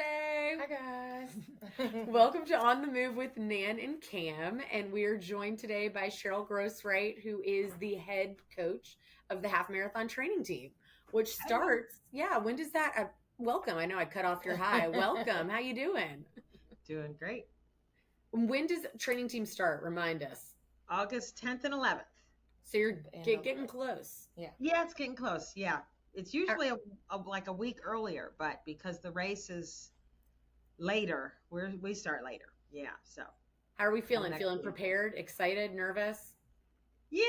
Thursday. Hi, guys. Welcome to On the Move with Nan and Cam. And we are joined today by Cheryl Groce-Wright, who is the head coach of the half marathon training team, which starts, when does that, welcome. I know I cut off your hi. Welcome. How you doing? Doing great. When does training team start? Remind us. August 10th and 11th. So you're getting close. Yeah, it's getting close. Yeah. It's usually like a week earlier, but because the race is later, we start later. Yeah. So how are we feeling? Feeling prepared, excited, nervous? Yeah,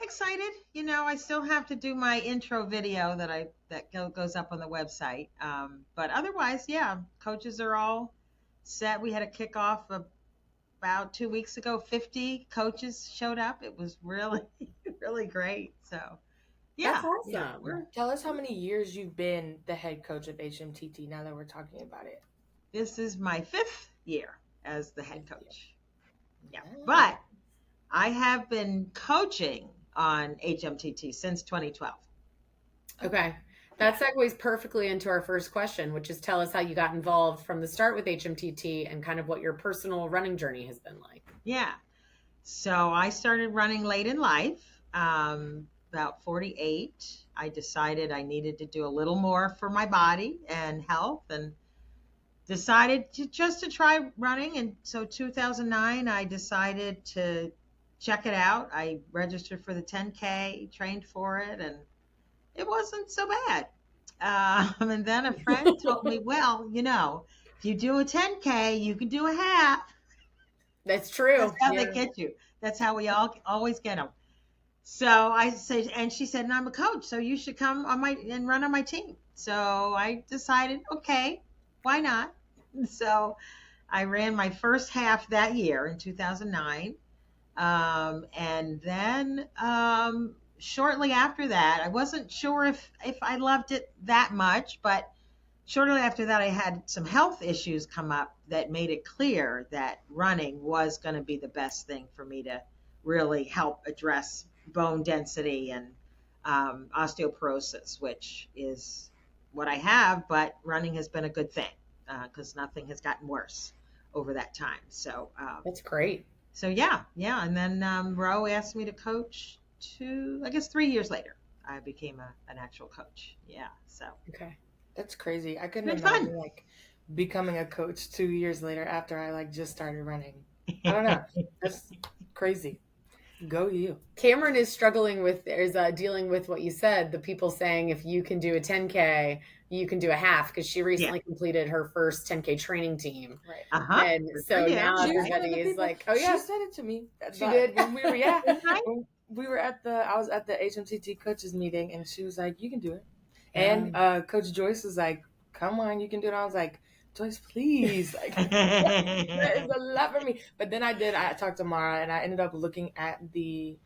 excited. You know, I still have to do my intro video that goes up on the website. But otherwise, yeah, coaches are all set. We had a kickoff about 2 weeks ago. 50 coaches showed up. It was really, really great. So. Yeah. That's awesome. Yeah. Tell us how many years you've been the head coach of HMTT now that we're talking about it. This is my 5th year as the head coach. Yeah. But I have been coaching on HMTT since 2012. Okay. That segues perfectly into our first question, which is tell us how you got involved from the start with HMTT and kind of what your personal running journey has been like. Yeah. So I started running late in life. About 48, I decided I needed to do a little more for my body and health and decided to try running. And so 2009, I decided to check it out. I registered for the 10K, trained for it, and it wasn't so bad. And then a friend told me, well, you know, if you do a 10K, you can do a half. That's true. That's how they get you. That's how we always get them. So I said, and she said, and I'm a coach, so you should come on and run on my team. So I decided, okay, why not? So I ran my first half that year in 2009. And then shortly after that, I wasn't sure if I loved it that much, but shortly after that, I had some health issues come up that made it clear that running was going to be the best thing for me to really help address bone density and osteoporosis, which is what I have, but running has been a good thing because nothing has gotten worse over that time. So that's great. So yeah. And then Ro asked me to coach 3 years later. I became an actual coach. Yeah. So okay, that's crazy. I couldn't imagine like becoming a coach 2 years later after I just started running. I don't know. That's crazy. Go you. Cameron is dealing with what you said, the people saying if you can do a 10K, you can do a half, because she recently completed her first 10K training team. Right. Uh-huh. And so now everybody is like, oh yeah. She said it to me. She did. When we were, I was at the HMTT coaches meeting and she was like, you can do it. And Coach Joyce was like, come on, you can do it. I was like, Joyce, please. Like, that is a lot for me. But then I talked to Mara and I ended up looking at the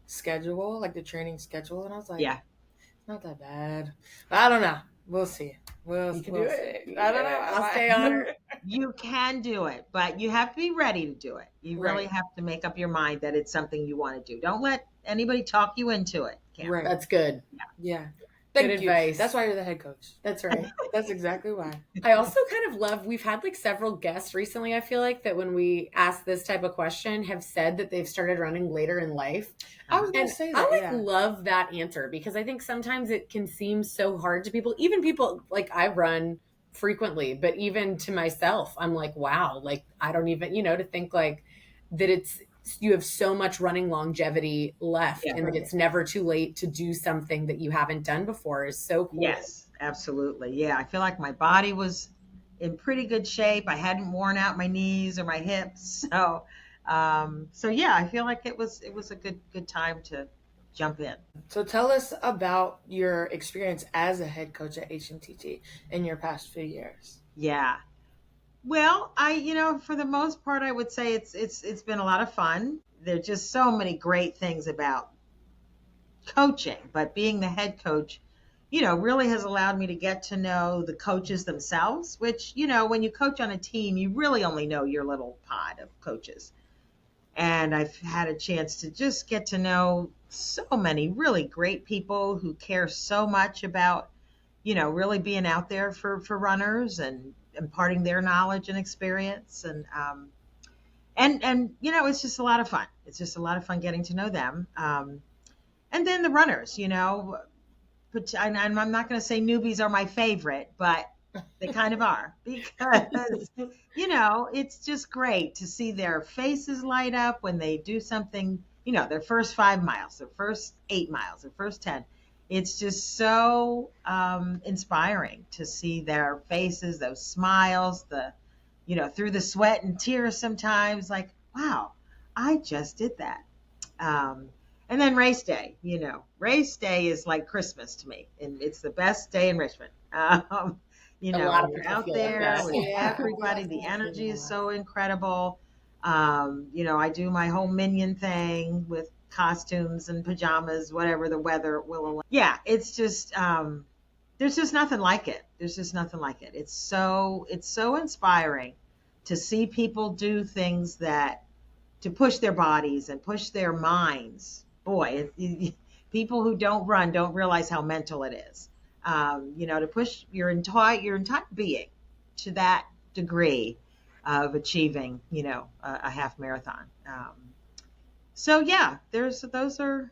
schedule, like the training schedule. And I was like, it's not that bad. But I don't know. We'll see. You can do it. I don't know. I'll stay on her. You can do it, but you have to be ready to do it. You really have to make up your mind that it's something you want to do. Don't let anybody talk you into it. Right. That's good. Yeah. Good advice. That's why you're the head coach. That's right. That's exactly why. I also kind of love, we've had like several guests recently, I feel like, that when we ask this type of question have said that they've started running later in life. I was going to say that. I love that answer, because I think sometimes it can seem so hard to people, even people like I run frequently, but even to myself, I'm like, wow, like I don't even, to think like that you have so much running longevity left and that it's never too late to do something that you haven't done before is so cool. Yes, absolutely. Yeah. I feel like my body was in pretty good shape. I hadn't worn out my knees or my hips. So yeah, I feel like it was a good time to jump in. So tell us about your experience as a head coach at HMTT in your past few years. Yeah. Well, for the most part, I would say it's been a lot of fun. There's just so many great things about coaching, but being the head coach, really has allowed me to get to know the coaches themselves, which, when you coach on a team, you really only know your little pod of coaches. And I've had a chance to just get to know so many really great people who care so much about, really being out there for runners and imparting their knowledge and experience. And it's just a lot of fun. It's just a lot of fun getting to know them. And then the runners, and I'm not going to say newbies are my favorite, but they kind of are, because, it's just great to see their faces light up when they do something, their first 5 miles, their first 8 miles, their first 10. It's just so inspiring to see their faces, those smiles, through the sweat and tears sometimes, like, wow, I just did that. And then race day, race day is like Christmas to me, and it's the best day in Richmond. You're out there with everybody. The energy is so incredible. I do my whole minion thing with costumes and pajamas, whatever the weather will allow. Yeah, it's just, there's just nothing like it. There's just nothing like it. It's so inspiring to see people do things to push their bodies and push their minds. Boy, people who don't run don't realize how mental it is. To push your entire being to that degree of achieving, a half marathon. So yeah, those are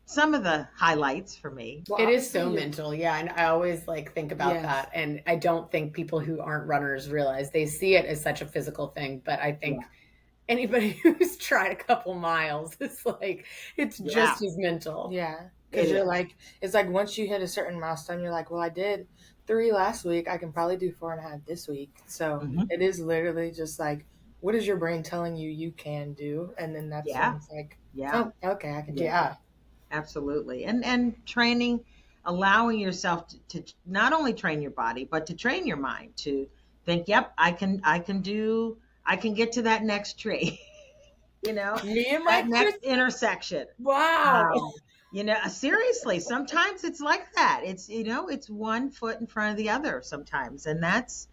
some of the highlights for me. Well, it is so mental. Yeah. And I always think about that. And I don't think people who aren't runners realize. They see it as such a physical thing, but I think anybody who's tried a couple miles, it's just as mental. Yeah. Because it's like once you hit a certain milestone, you're like, well, I did 3 last week. I can probably do 4.5 this week. So it is literally just like, what is your brain telling you can do? And then that's when it's like, oh, okay, I can do that. Absolutely. And training, allowing yourself to not only train your body, but to train your mind to think, yep, I can get to that next tree, Me and my next intersection. Wow. Seriously, sometimes it's like that. It's, it's one foot in front of the other sometimes. And that's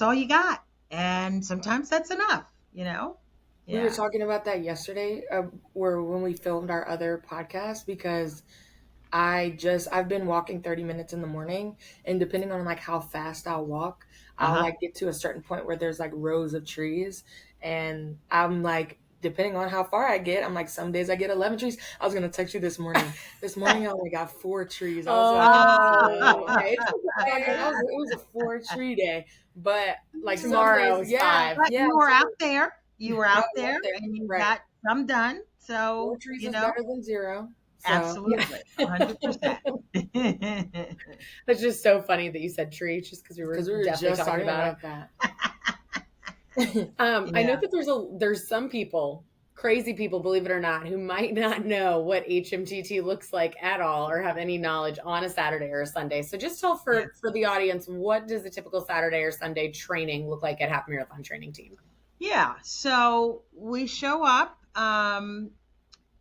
all you got. And sometimes that's enough, We were talking about that yesterday, when we filmed our other podcast, because I've been walking 30 minutes in the morning, and depending on how fast I'll walk, I'll get to a certain point where there's rows of trees, and I'm depending on how far I get, I'm some days I get 11 trees. I was going to text you this morning. This morning I only got 4 trees. I was okay. It was a 4-tree day, but tomorrow is 5. But you were out there. You were out there, and you got some done. So 4 trees is better than 0. So. Absolutely, 100%. That's just so funny that you said tree, just because we were definitely talking about that. I know that there's some people, crazy people, believe it or not, who might not know what HMTT looks like at all, or have any knowledge on a Saturday or a Sunday. So just tell for the audience, what does a typical Saturday or Sunday training look like at Half Marathon Training Team? Yeah, so we show up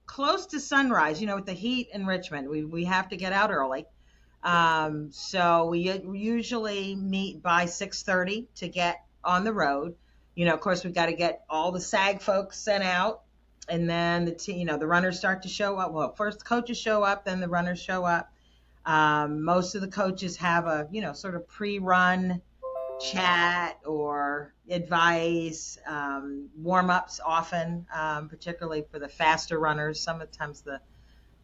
close to sunrise. With the heat in Richmond, we have to get out early. So we usually meet by 6:30 to get on the road. Of course, we've got to get all the SAG folks sent out, and then the runners start to show up. Well, first the coaches show up, then the runners show up. Most of the coaches have a, sort of pre-run chat or advice, warm-ups often, particularly for the faster runners. Sometimes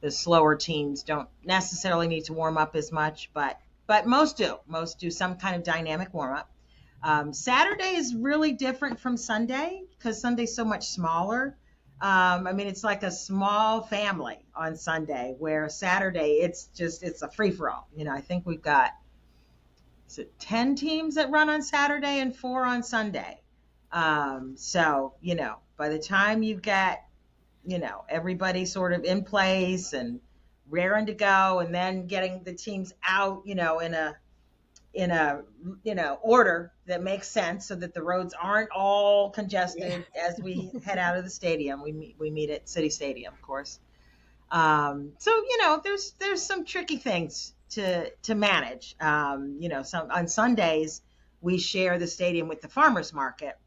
the slower teams don't necessarily need to warm up as much, but most do. Most do some kind of dynamic warm-up. Saturday is really different from Sunday because Sunday's so much smaller. It's like a small family on Sunday, where Saturday it's a free-for-all. I think we've got 10 teams that run on Saturday and 4 on Sunday. So, by the time you've got, everybody sort of in place and raring to go, and then getting the teams out, in a order that makes sense, so that the roads aren't all congested as we head out of the stadium. We meet at City Stadium, of course. So there's some tricky things to manage. Some on Sundays we share the stadium with the farmers market,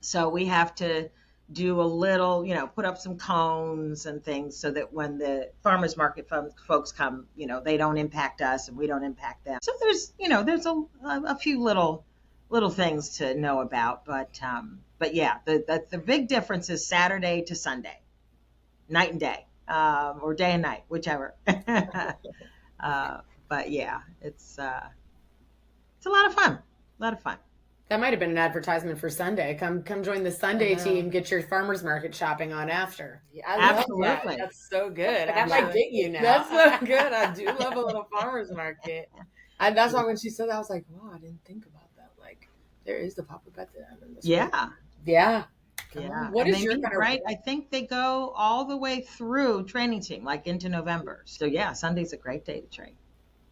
so we have to do a little, put up some cones and things so that when the farmers market folks come, they don't impact us and we don't impact them. So there's a few little little things to know about. But yeah, the big difference is Saturday to Sunday, night and day, or day and night, whichever. But yeah, it's a lot of fun. A lot of fun. That might have been an advertisement for Sunday. Come join the Sunday team. Get your farmers market shopping on after. Yeah, I love Absolutely. that. That's so good. That might get you now. That's so good. I do love a little farmers market. And that's why when she said that, I was like, wow, I didn't think about that. Like, there is the pop-up at the end of this. Yeah. Yeah. Yeah. What And is they your meet, right? I think they go all the way through training team, like into November. So yeah, Sunday's a great day to train.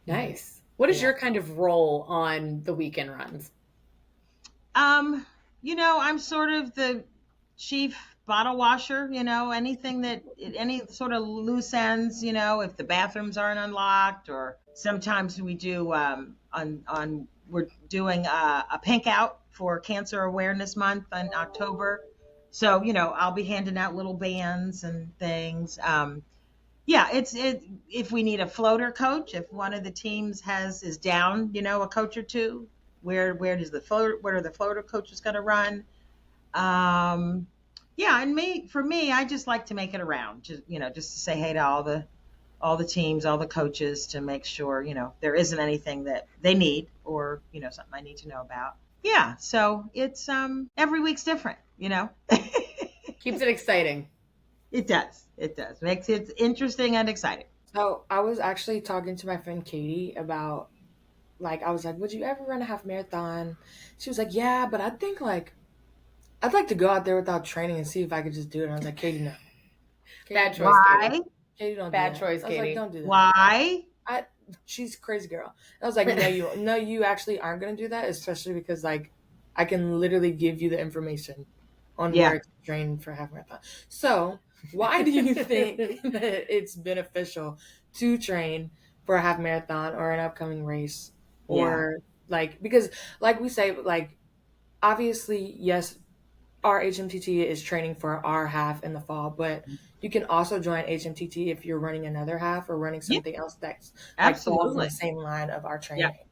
Nice. What is your kind of role on the weekend runs? I'm sort of the chief bottle washer, any sort of loose ends, if the bathrooms aren't unlocked, or sometimes we do, we're doing a pink out for Cancer Awareness Month in October. So, I'll be handing out little bands and things. If we need a floater coach, if one of the teams is down, a coach or two, where are the floater coaches going to run? And for me, I just like to make it around, just to say hey to all the teams, all the coaches, to make sure, there isn't anything that they need, or, something I need to know about. Yeah. So it's, every week's different, Keeps it exciting. It does. Makes it interesting and exciting. So I was actually talking to my friend Katie about, I was like, would you ever run a half marathon? She was like, yeah, but I think I'd like to go out there without training and see if I could just do it. And I was like, Katie, no. Bad choice, Why? Katie. Katie, don't Bad do that. choice, I was Katie. like, don't do that. Why? She's a crazy girl. I was like, no, you actually aren't going to do that, especially because, I can literally give you the information on where to train for a half marathon. So why do you think that it's beneficial to train for a half marathon or an upcoming race? Or because we say, obviously, yes, our HMTT is training for our half in the fall, but you can also join HMTT if you're running another half or running something else that's falls in the same line of our training. Yeah.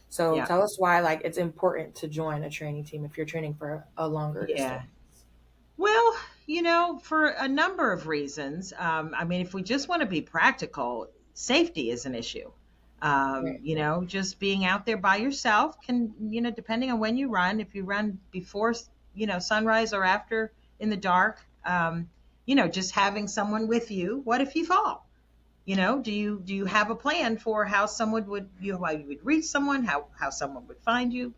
So tell us why it's important to join a training team if you're training for a longer distance. Well, for a number of reasons. If we just want to be practical, safety is an issue. Just being out there by yourself can, depending on when you run, if you run before, sunrise or after in the dark, just having someone with you. What if you fall? Do you have a plan for how someone how you would reach someone, how someone would find you?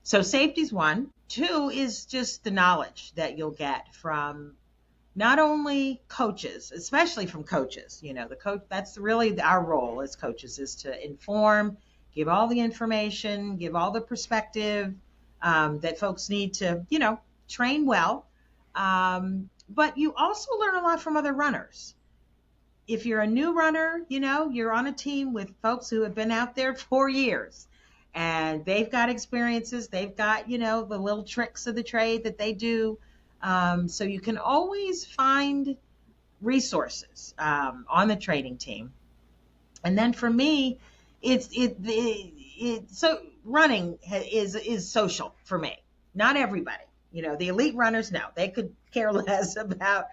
So safety's one. Two is just the knowledge that you'll get from not only coaches, especially from coaches. The coach, that's really our role as coaches, is to inform, give all the information, give all the perspective that folks need to, train well. But you also learn a lot from other runners. If you're a new runner, you're on a team with folks who have been out there for years, and they've got experiences. They've got, the little tricks of the trade that they do. So you can always find resources on the training team. And then for me, so running is social for me. Not everybody, the elite runners, no, they could care less about,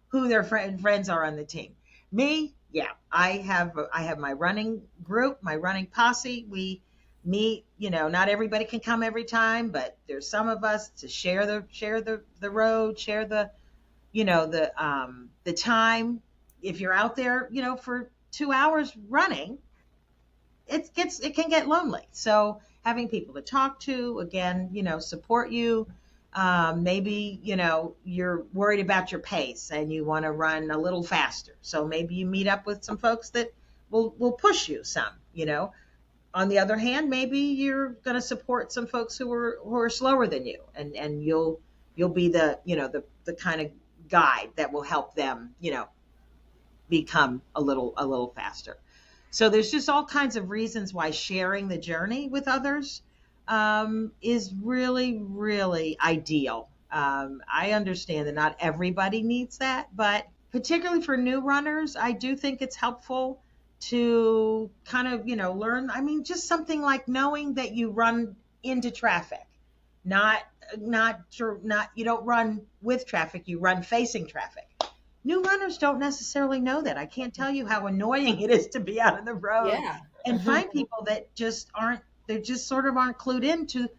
who their friends are on the team. Me, I have my running group, my running posse. We meet, not everybody can come every time, but there's some of us to share the road, share the time. If you're out there, for 2 hours running, it can get lonely. So having people to talk to, again, support you. Maybe, you're worried about your pace and you want to run a little faster. So maybe you meet up with some folks that will push you some, On the other hand, maybe you're going to support some folks who are slower than you, and you'll be the kind of guide that will help them, become a little faster. So there's just all kinds of reasons why sharing the journey with others is really, really ideal. I understand that not everybody needs that, but particularly for new runners, I do think it's helpful to kind of, learn. Just something like knowing that you run into traffic, not you don't run with traffic, you run facing traffic. New runners don't necessarily know that. I can't tell you how annoying it is to be out on the road and find people that just aren't, they just sort of aren't clued into,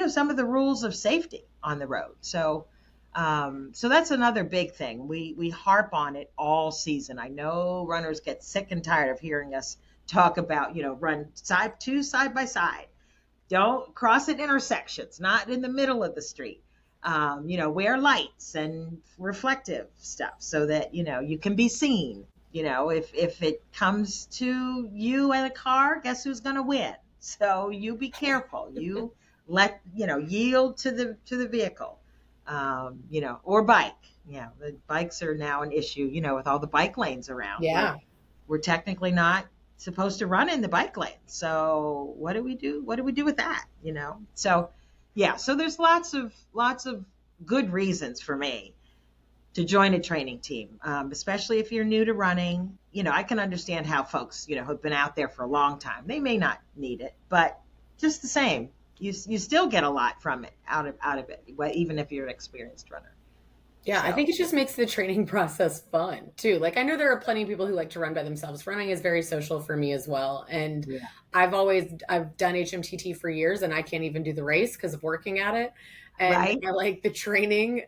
some of the rules of safety on the road. So that's another big thing. We harp on it all season. I know runners get sick and tired of hearing us talk about, run side by side. Don't cross at intersections, not in the middle of the street. Wear lights and reflective stuff so that, you can be seen. If it comes to you and a car, guess who's going to win? So you be careful. You yield to the vehicle, or bike. The bikes are now an issue, with all the bike lanes around. Yeah. We're technically not supposed to run in the bike lane. So what do we do? What do we do with that? So yeah, so there's lots of good reasons for me to join a training team, especially if you're new to running. I can understand how folks, who've been out there for a long time, they may not need it, but just the same, you still get a lot from it out of it, even if you're an experienced runner. Yeah, So. I think it just makes the training process fun too. Like, I know there are plenty of people who like to run by themselves. Running is very social for me as well. And Yeah. I've done HMTT for years, and I can't even do the race because of working at it. And Right. I like the training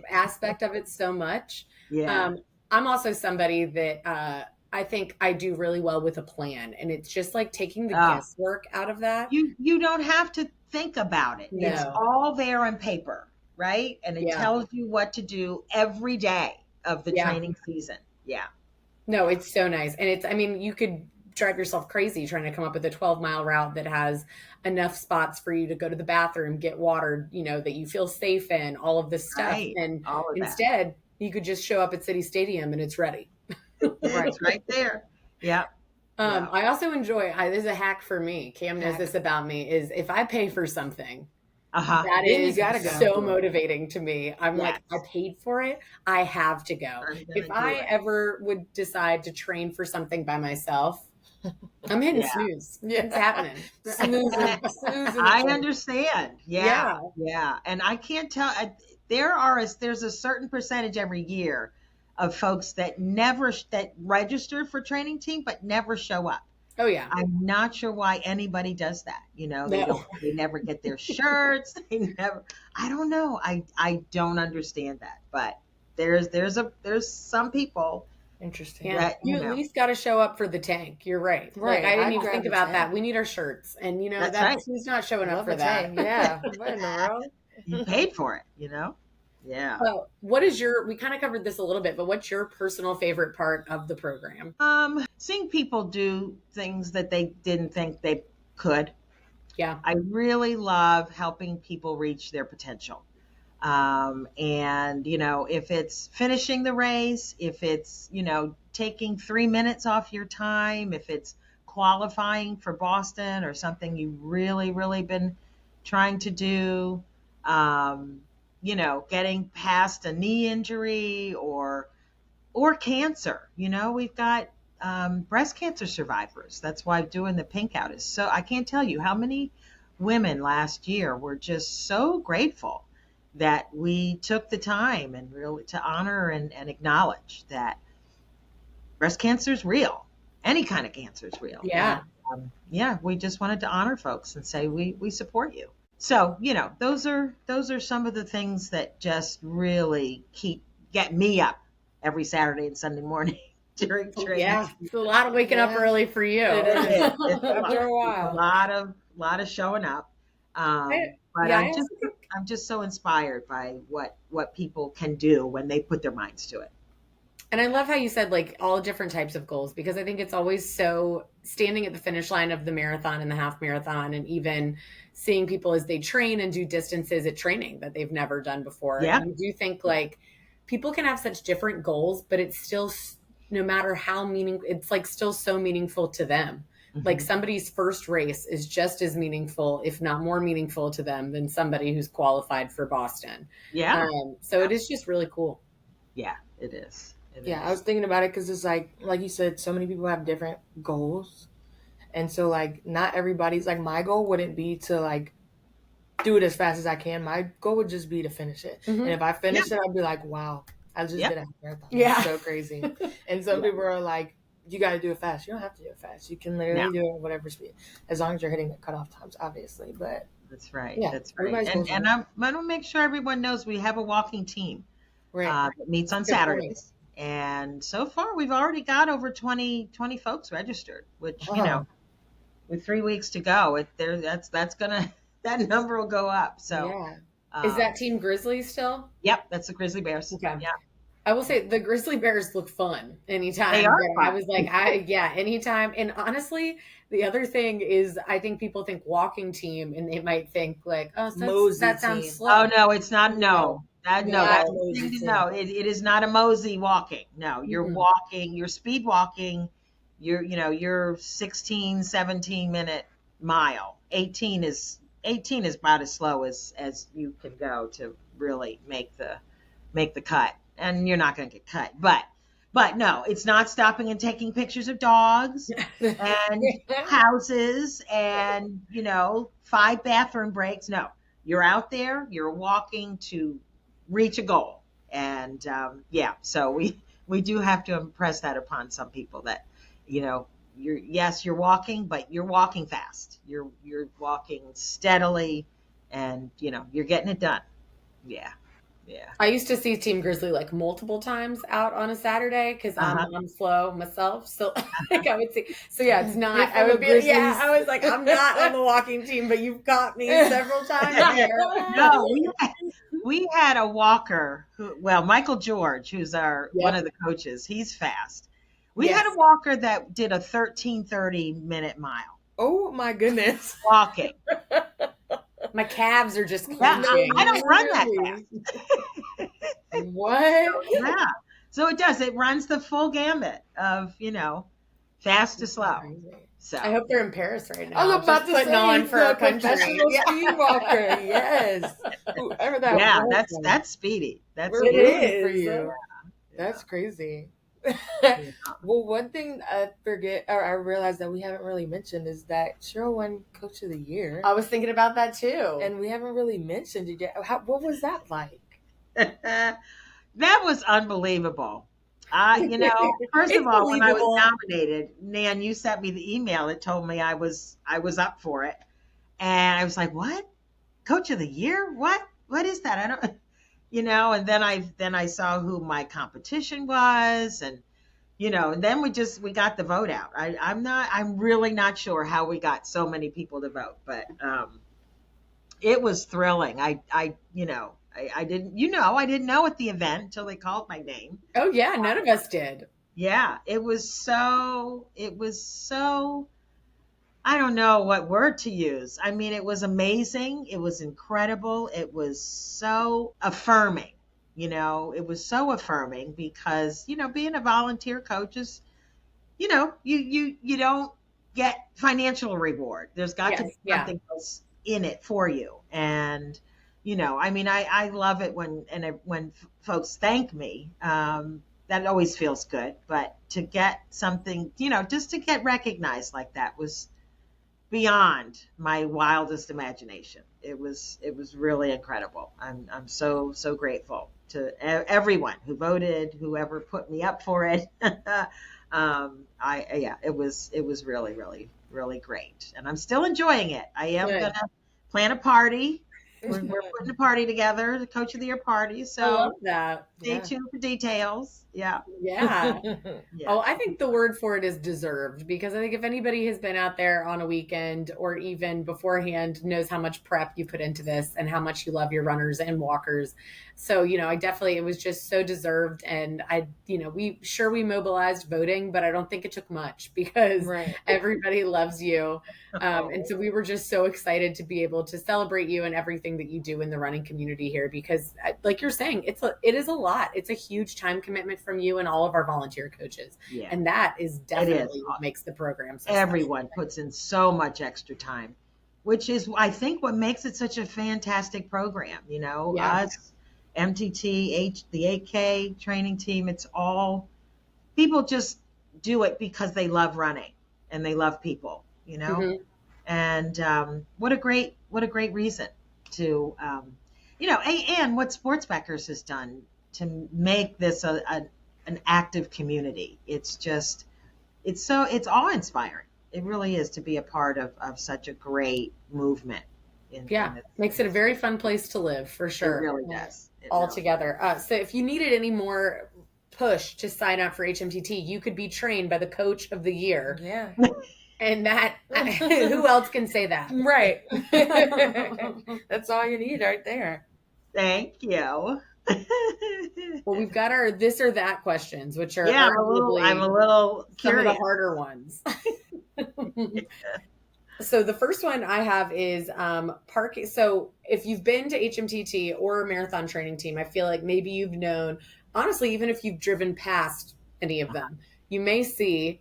aspect of it so much. Yeah. I'm also somebody that I think I do really well with a plan, and it's just like taking the guesswork out of that. You don't have to think about it. No. It's all there on paper, right? And it tells you what to do every day of the training season. Yeah. No, it's so nice. And you could drive yourself crazy trying to come up with a 12-mile route that has enough spots for you to go to the bathroom, get water, that you feel safe in, all of this stuff. Right. And all of instead, that. You could just show up at City Stadium and it's ready. It's right there. Yeah. I also enjoy, this is a hack for me. Cam knows this about me, is if I pay for something, that is so motivating to me. I'm like, I paid for it. I have to go. If I ever would decide to train for something by myself, I'm hitting snooze. It's happening. Snoozing. I understand. Yeah. And I can't tell. There's a certain percentage every year of folks that register for training team but never show up. Oh yeah. I'm not sure why anybody does that. They never get their shirts. I don't know. I don't understand that. But there's some people. Interesting. Yeah, you at least got to show up for the tank. You're right. Like, I didn't even think about that. We need our shirts, and that's right. Who's not showing up for that? Yeah, what in the world? You paid for it, Yeah. What is we kind of covered this a little bit, but what's your personal favorite part of the program? Seeing people do things that they didn't think they could. Yeah. I really love helping people reach their potential. And, if it's finishing the race, if it's, taking 3 minutes off your time, if it's qualifying for Boston or something you've really, really been trying to do, getting past a knee injury or cancer, we've got, breast cancer survivors. That's why doing the pink out is I can't tell you how many women last year were just so grateful that we took the time and really to honor and acknowledge that breast cancer is real. Any kind of cancer is real. Yeah. And, we just wanted to honor folks and say we support you. So, those are some of the things that just really get me up every Saturday and Sunday morning during training. Yeah, it's a lot of waking up early for you. It's after a while. A lot of showing up. But I'm just so inspired by what people can do when they put their minds to it. And I love how you said like all different types of goals, because I think it's always so standing at the finish line of the marathon and the half marathon, and even seeing people as they train and do distances at training that they've never done before. Yeah. And I do think like people can have such different goals, but it's still, no matter how it's like still so meaningful to them. Mm-hmm. Like somebody's first race is just as meaningful, if not more meaningful to them than somebody who's qualified for Boston. Yeah. So it is just really cool. Yeah, it is. I was thinking about it because it's like you said, so many people have different goals. And so like not everybody's like, my goal wouldn't be to like do it as fast as I can. My goal would just be to finish it. And if I finish it, I'd be like, wow, I just did a marathon. Yeah. That's so crazy. And some people are like, you got to do it fast. You don't have to do it fast. You can literally do it at whatever speed, as long as you're hitting the cutoff times, obviously. But that's right. Yeah, that's right. And I'm going to make sure everyone knows we have a walking team that meets on Saturdays. And so far, we've already got over 20 folks registered, which, you know, with 3 weeks to go, that number will go up. So, is that Team Grizzly still? Yep, that's the Grizzly Bears. Okay. Yeah. I will say the Grizzly Bears look fun anytime. They are fun. I was like, anytime. And honestly, the other thing is, I think people think walking team, and they might think like, oh, that sounds slow. Oh no, it's not. No, that's the thing to know. It is not a mosey walking. No, you're walking. You're speed walking. You're 16, 17 minute mile. 18 is about as slow as you can go to really make the cut. And you're not going to get cut, but no, it's not stopping and taking pictures of dogs and houses and 5 bathroom breaks. No, you're out there, you're walking to reach a goal. And so we do have to impress that upon some people that you're walking, but you're walking fast. You're walking steadily, and you're getting it done. Yeah. I used to see Team Grizzly like multiple times out on a Saturday because I'm slow myself. So like I would see. So yeah, it's not. I would be. Yeah, I was like, I'm not on the walking team, but you've got me several times. No, we had a walker Michael George, who's one of the coaches. He's fast. We had a walker that did a 13:30 minute mile. Oh my goodness, walking. My calves are just clenching. I don't run that fast. What? Yeah. So it does. It runs the full gamut of, fast to slow. So I hope they're in Paris right now. I was about to putting say, on for our country. Professional speed walker. Yes. Whoever that was. That's speedy. That's We're rooting for you. Yeah. That's crazy. Well, one thing I realized that we haven't really mentioned is that Cheryl won Coach of the Year. I was thinking about that too, and we haven't really mentioned it yet. What was that like? That was unbelievable. First of all, when I was nominated, Nan, you sent me the email that told me I was up for it, and I was like, "What? Coach of the Year? What is that? I don't." And then I saw who my competition was, and and then we got the vote out. I'm really not sure how we got so many people to vote, but it was thrilling. I didn't know at the event until they called my name. Oh yeah, none of us did. Yeah, it was so I don't know what word to use. I mean, it was amazing. It was incredible. It was so affirming. It was so affirming because, being a volunteer coach is, you don't get financial reward. There's got to be something else in it for you. And, I love it when folks thank me. That always feels good. But to get something, just to get recognized like that was beyond my wildest imagination. It was really incredible. I'm so grateful to everyone who voted, whoever put me up for it. It was really, really, really great, and I'm still enjoying it. I am gonna plan a party. We're putting a party together, the Coach of the Year party. So I love that. Stay tuned for details. Yeah. Yeah. Oh, I think the word for it is deserved, because I think if anybody has been out there on a weekend or even beforehand knows how much prep you put into this and how much you love your runners and walkers. So, it was just so deserved. And we mobilized voting, but I don't think it took much because everybody loves you. And so we were just so excited to be able to celebrate you and everything that you do in the running community here, because like you're saying, it is a lot. It's a huge time commitment from you and all of our volunteer coaches. Yeah. And that is definitely what makes the program so Everyone puts in so much extra time, which is, I think, what makes it such a fantastic program. Us, MTT, the 8K training team, it's all people just do it because they love running and they love people, And what a great reason to, and what Sports Backers has done to make this an active community. It's awe-inspiring. It really is to be a part of such a great movement. Makes it a very fun place to live, for sure. It really does. All together. So if you needed any more push to sign up for HMTT, you could be trained by the coach of the year. Yeah. And that, who else can say that? Right. That's all you need right there. Thank you. Well, we've got our this or that questions, which are I'm a little curious. Some of the harder ones. So the first one I have is parking. So if you've been to HMTT or a marathon training team, I feel like maybe you've known, honestly, even if you've driven past any of them, you may see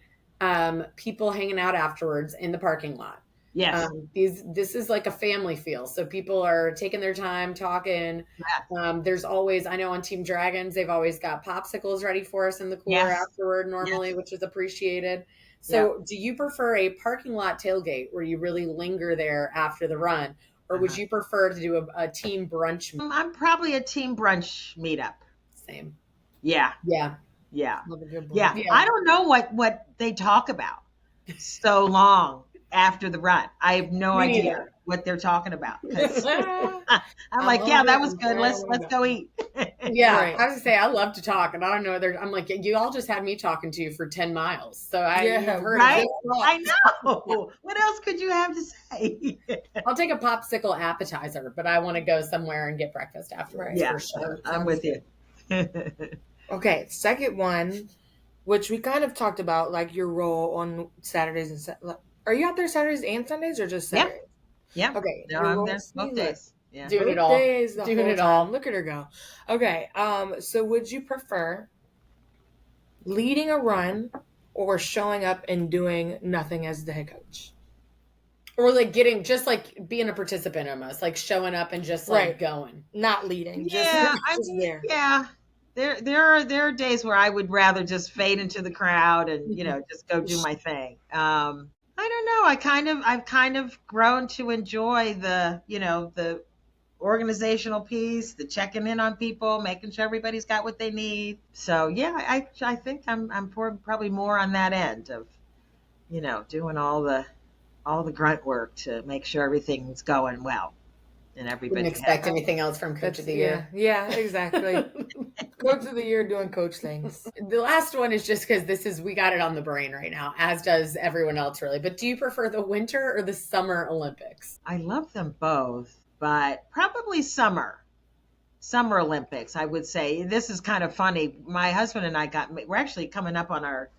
people hanging out afterwards in the parking lot. Yes. This is like a family feel. So people are taking their time talking. Yes. There's always, I know on Team Dragons, they've always got popsicles ready for us in the cooler afterward normally, which is appreciated. So do you prefer a parking lot tailgate where you really linger there after the run? Or would you prefer to do a team brunch? I'm probably a team brunch meetup. Same. Yeah. Yeah. Yeah. Yeah. I don't know what they talk about so long after the run. I have no idea what they're talking about. I'm like, that was good. Let's go eat. Yeah. Right. I was gonna say, I love to talk, and I don't know. I'm like, you all just had me talking to you for 10 miles. So I've heard right? I know. What else could you have to say? I'll take a popsicle appetizer, but I want to go somewhere and get breakfast afterwards. Yeah, for sure. I'm with you. Okay, second one, which we kind of talked about, like your role on Saturdays and are you out there Saturdays and Sundays or just Saturdays? Yeah. Okay. No, I'm there both days. Yeah. Doing it all. Doing it all. Look at her go. Okay. So would you prefer leading a run or showing up and doing nothing as the head coach? Or like just like being a participant almost, like showing up and just like going. Not leading. Yeah. Just there. Yeah. There are days where I would rather just fade into the crowd and, just go do my thing. I don't know. I've kind of grown to enjoy the organizational piece, the checking in on people, making sure everybody's got what they need. So I think I'm probably more on that end of, doing all the grunt work to make sure everything's going well. And everybody wouldn't expect anything else from Coach of the Year. Yeah, exactly. Coach of the Year doing coach things. The last one is just because we got it on the brain right now, as does everyone else really. But do you prefer the Winter or the Summer Olympics? I love them both, but probably Summer Olympics, I would say. This is kind of funny. My husband and I we're actually coming up on our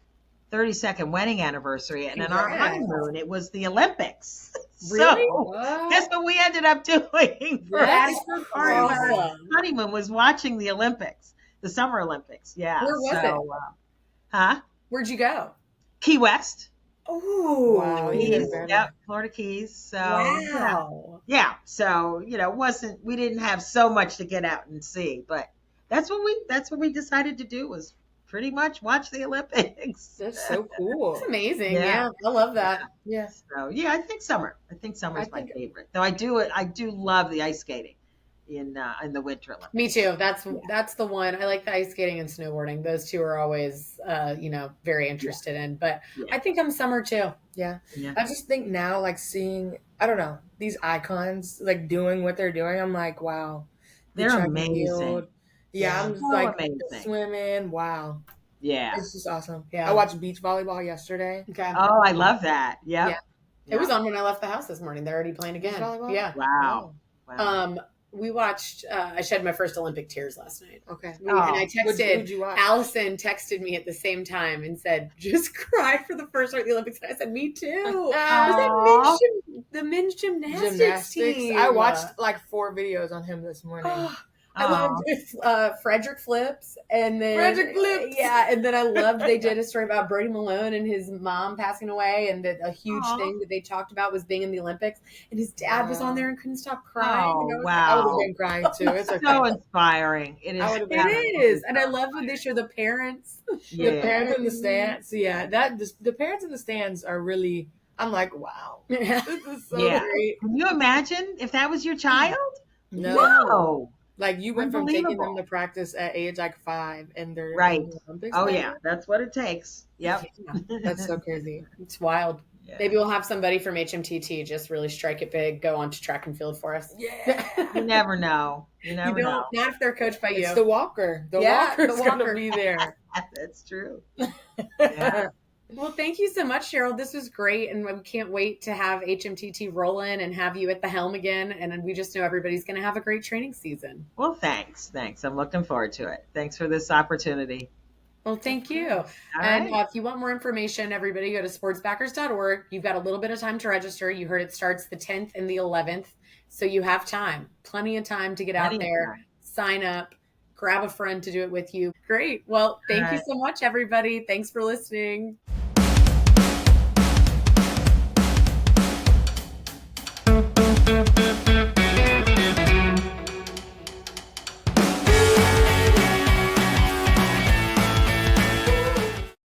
32nd wedding anniversary, and in our honeymoon, it was the Olympics. Really? So that's what we ended up doing for part of our honeymoon, was watching the Olympics, the Summer Olympics. Yeah. Where was it? Where'd you go? Key West. Oh, wow. Keys. Yep, Florida Keys. So wow. Yeah. So we didn't have so much to get out and see, but that's what we decided to do, was pretty much watch the Olympics. That's so cool. It's amazing. Yeah. I love that. Yeah. So I think summer. I think summer is my favorite. Though I do love the ice skating in the Winter Olympics. Me too. That's the one. I like the ice skating and snowboarding. Those two are always very interested in. But I think I'm summer too. Yeah. I just think now, like, seeing, I don't know, these icons like doing what they're doing, I'm like, wow. They're amazing. Yeah, I'm just like amazing. Swimming. Wow. Yeah. It's just awesome. Yeah. I watched beach volleyball yesterday. Okay. Oh, I love that. Yep. Yeah. It was on when I left the house this morning. They're already playing again. Yeah. Wow. We watched, I shed my first Olympic tears last night. Okay. And I texted, what'd you watch? Allison texted me at the same time and said, just cried for the first one at the Olympics. And I said, me too. Was the men's gymnastics team. I watched like 4 videos on him this morning. I loved Frederick Flips, and then and then I loved they did a story about Brody Malone and his mom passing away, and that a huge thing that they talked about was being in the Olympics, and his dad was on there and couldn't stop crying. Oh, I would have been crying too. It's okay. So inspiring. It is. And I love when they show the parents. The parents in the stands. Yeah, the parents in the stands are really I'm like, wow, Yeah. this is so Yeah. great. Can you imagine if that was your child? No. Like you went from taking them Unbelievable. to practice at age like 5 and they're Right. in the Olympics. Oh now? yeah, that's what it takes. Yep. Yeah, That's so crazy. it's wild. Yeah. Maybe we'll have somebody from HMTT just really strike it big, go on to track and field for us. Yeah. You never know. You never know. Not if they're coached by you. It's the walker. The Yeah, walker's the walker. gonna be there. That's true. Yeah. Well, thank you so much, Cheryl. This was great. And we can't wait to have HMTT roll in and have you at the helm again. And we just know everybody's going to have a great training season. Well, thanks. I'm looking forward to it. Thanks for this opportunity. Well, thank you. Right. If you want more information, everybody go to sportsbackers.org. You've got a little bit of time to register. You heard it starts the 10th and the 11th. So you have time, plenty of time to get out there, sign up, grab a friend to do it with you. Great. Well, thank you so much, everybody. Thanks for listening.